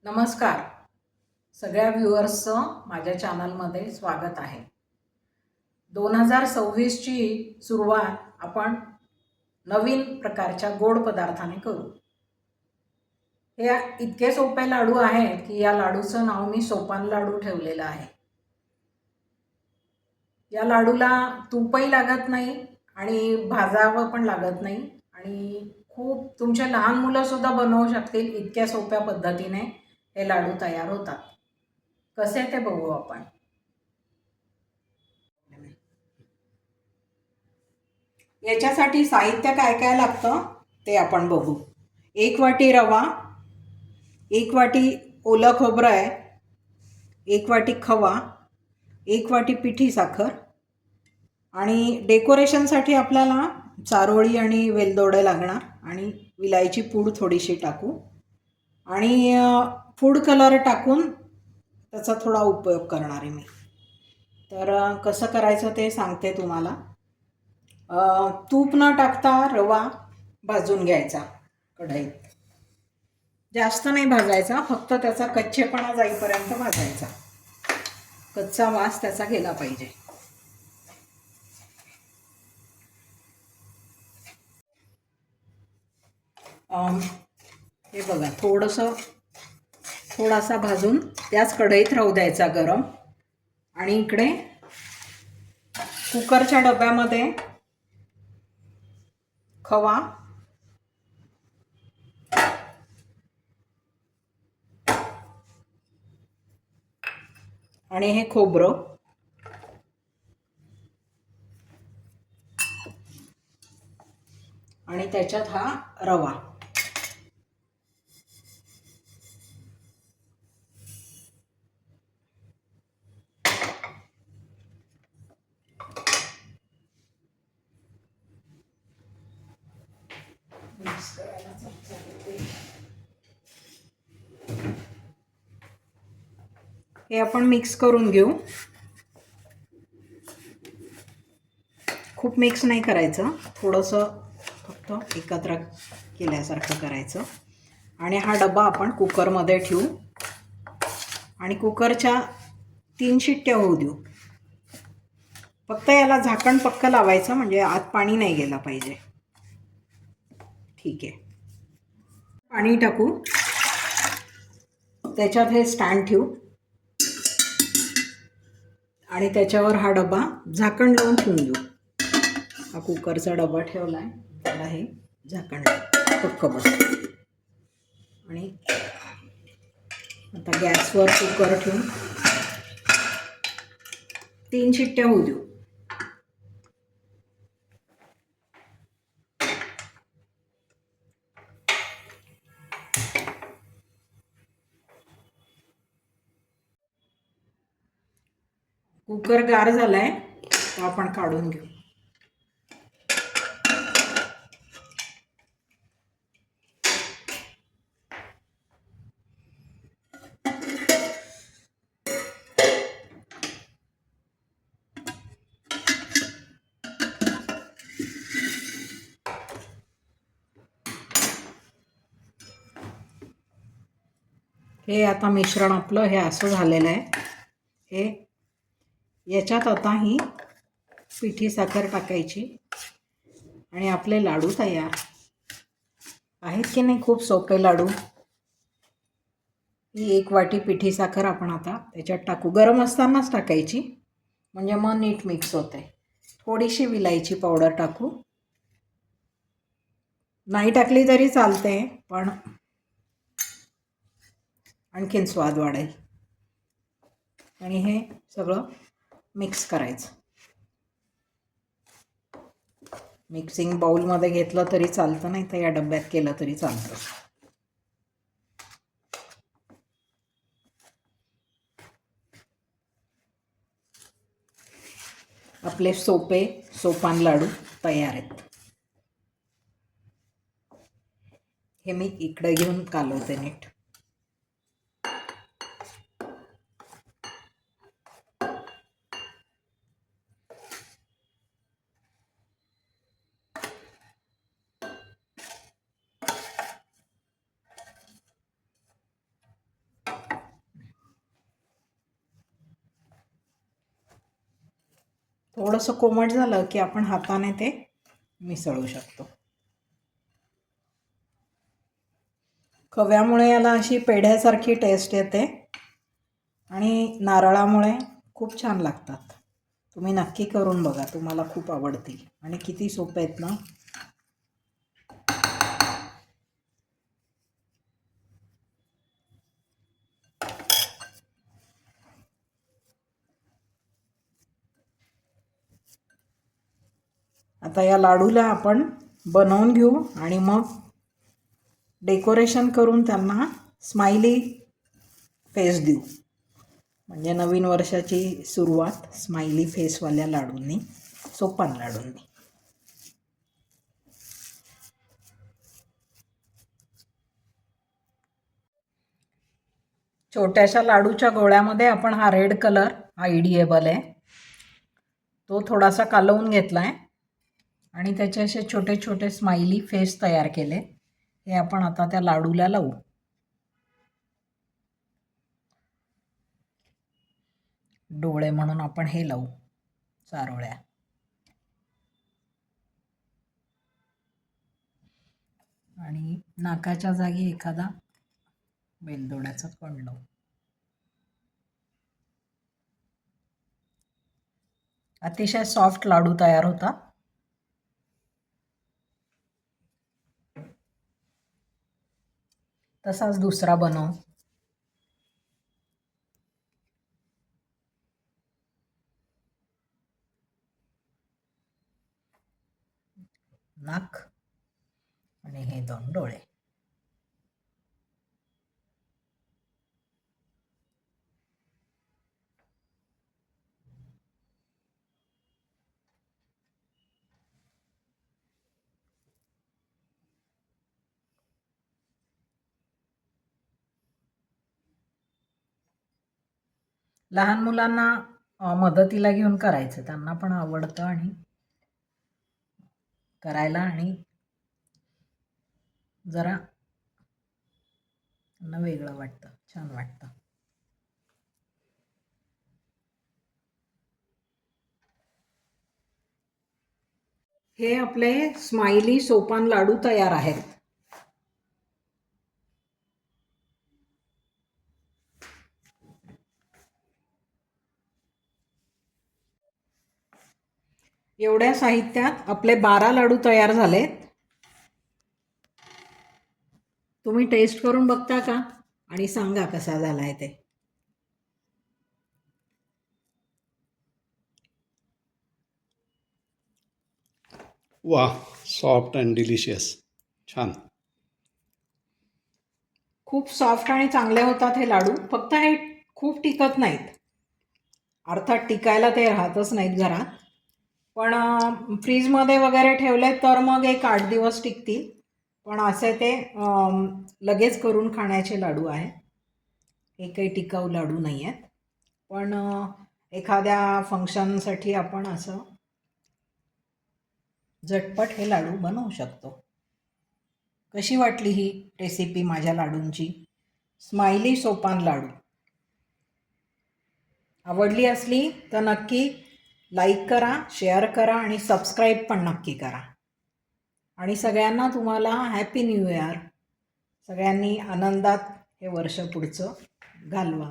नमस्कार. सगळ्या व्ह्युअर्सचं माझ्या चॅनलमध्ये स्वागत आहे. 2026ची सुरुवात आपण नवीन प्रकारच्या गोड पदार्थाने करू. हे इतके सोपे लाडू आहेत की या लाडूचं नाव मी सोपान लाडू ठेवलेलं आहे. या लाडूला तूपही लागत नाही आणि भाजावं पण लागत नाही आणि खूप तुमचे लहान मुलंसुद्धा बनवू शकतील. इतक्या सोप्या पद्धतीने हे लाडू तयार होतात. कसे ते बघू आपण. याच्यासाठी साहित्य काय काय लागतं ते आपण बघू. 1 वाटी रवा, 1 वाटी ओलं खोबरं आहे, 1 वाटी खवा, 1 वाटी पिठी साखर आणि डेकोरेशनसाठी आपल्याला चारोळी आणि वेलदोडे लागणार आणि विलायची पूड थोडीशी टाकू आणि फूड कलर टाकून त्याचा थोडा उपयोग करणार आहे मी. तर कसं करायचं ते सांगते तुम्हाला. तूप न टाकता रवा भाजून घ्यायचा कढईत. जास्त नाही भाजायचा, फक्त त्याचा कच्चेपणा जाईपर्यंत भाजायचा. कच्चा वास त्याचा गेला पाहिजे. हे बघा थोडासा भाजून त्याच कढईत राहू द्यायचा गरम. आणि इकडे कुकरच्या डब्यामध्ये खवा आणि हे खोबरं आणि त्याच्यात हा रवा. हे आपण मिक्स करून घेऊ. खूप मिक्स नाही करायचं, थोडंसं फक्त एकत्र केल्यासारखं करायचं. आणि हा डबा आपण कुकरमध्ये ठेवू आणि कुकरच्या 3 शिट्ट्या होऊ देऊ. फक्त याला झाकण पक्कं लावायचं, म्हणजे आत पाणी नाही गेलं पाहिजे. ठीक आहे. पाणी टाकू, त्याच्यात हे स्टँड ठेवू आणि त्याच्यावर हा डबा झाकण लावून ठेवून देऊ. हा कुकरचा डबा ठेवला आहे, त्याला हे झाकण पक्कं बसतं. आणि आता गॅसवर कुकर ठेवून 3 शिट्ट्या होऊ देऊ. कुकर गार झालाय, तर आपण काढून घेऊ. हे आता मिश्रण आपलं हे असं झालेलं आहे. हे याच्यात आता ही पिठी साखर टाकायची आणि आपले लाडू तयार आहेत की नाही. खूप सोपे लाडू. ही 1 वाटी पिठी साखर आपण आता त्याच्यात टाकू. गरम असतानाच टाकायची, म्हणजे मग नीट मिक्स होते. थोडीशी विलायची पावडर टाकू. नाही टाकली तरी चालते, पण आणखीन स्वाद वाढेल. आणि हे सगळं मिक्स करायचं. मिक्सिंग बाउलमध्ये घेतलं तरी चालतं, नाही तर या डब्यात केलं तरी चालतं. आपले सोपान लाडू तयार आहेत. हे मी इकडे घेऊन कालवते नीट. थोडंसं कोमट झालं की आपण हाताने ते मिसळू शकतो. खव्यामुळे याला अशी पेढ्यासारखी टेस्ट येते आणि नारळामुळे खूप छान लागतात. तुम्ही नक्की करून बघा, तुम्हाला खूप आवडतील. आणि किती सोपे आहेत ना. आता या लाडूला आपण बनवून घेऊ आणि मग डेकोरेशन करून त्यांना स्माइली फेस देऊ. म्हणजे नवीन वर्षाची सुरुवात स्माइली फेसवाल्या लाडूंनी, सोपान लाडूंनी. छोट्याशा लाडूच्या गोळ्यामध्ये आपण हा रेड कलर, हा इडिएबल आहे, तो थोडासा कालवून घेतला आहे आणि त्याचे असे छोटे छोटे स्माइली फेस तयार केले. हे आपण आता त्या लाडूला लावू. डोळे म्हणून आपण हे लावू, चारोळ्या. आणि नाकाच्या जागी एखादा बेलदोड्याचा कण लावू. अतिशय सॉफ्ट लाडू तयार होता. तसाच दुसरा बनव. नाक आणि हे 2 डोळे. लहान मुलांना मदतीला घेऊन करायचं, त्यांना पण आवडतं आणि करायला आणि जरा त्यांना वेगळं वाटतं, छान वाटतं. हे आपले स्माइली सोपान लाडू तयार आहेत. एवढ्या साहित्यात आपले 12 लाडू तयार झालेत. तुम्ही टेस्ट करून बघता का आणि सांगा कसा झालाय ते. वाह, सॉफ्ट अँड डिलिशियस. छान. खूप सॉफ्ट आणि चांगले होतात हे लाडू. फक्त हे खूप टिकत नाहीत. अर्थात टिकायला ते राहतच नाहीत घरात, पण फ्रीजमध्ये वगैरे ठेवले तर मग 1-8 दिवस टिकतील. पण असे ते लगेच करून खाण्याचे लाडू आहेत. हे काही टिकाऊ लाडू नाही आहेत. पण एखाद्या फंक्शनसाठी आपण असं झटपट हे लाडू बनवू शकतो. कशी वाटली ही रेसिपी माझ्या लाडूंची? स्माइली सोपान लाडू आवडली असली तर नक्की लाईक करा, शेअर करा आणि सबस्क्राईब पण नक्की करा. आणि सगळ्यांना तुम्हाला हॅपी न्यू इयर. सगळ्यांनी आनंदात हे वर्ष पुढचं घालवा.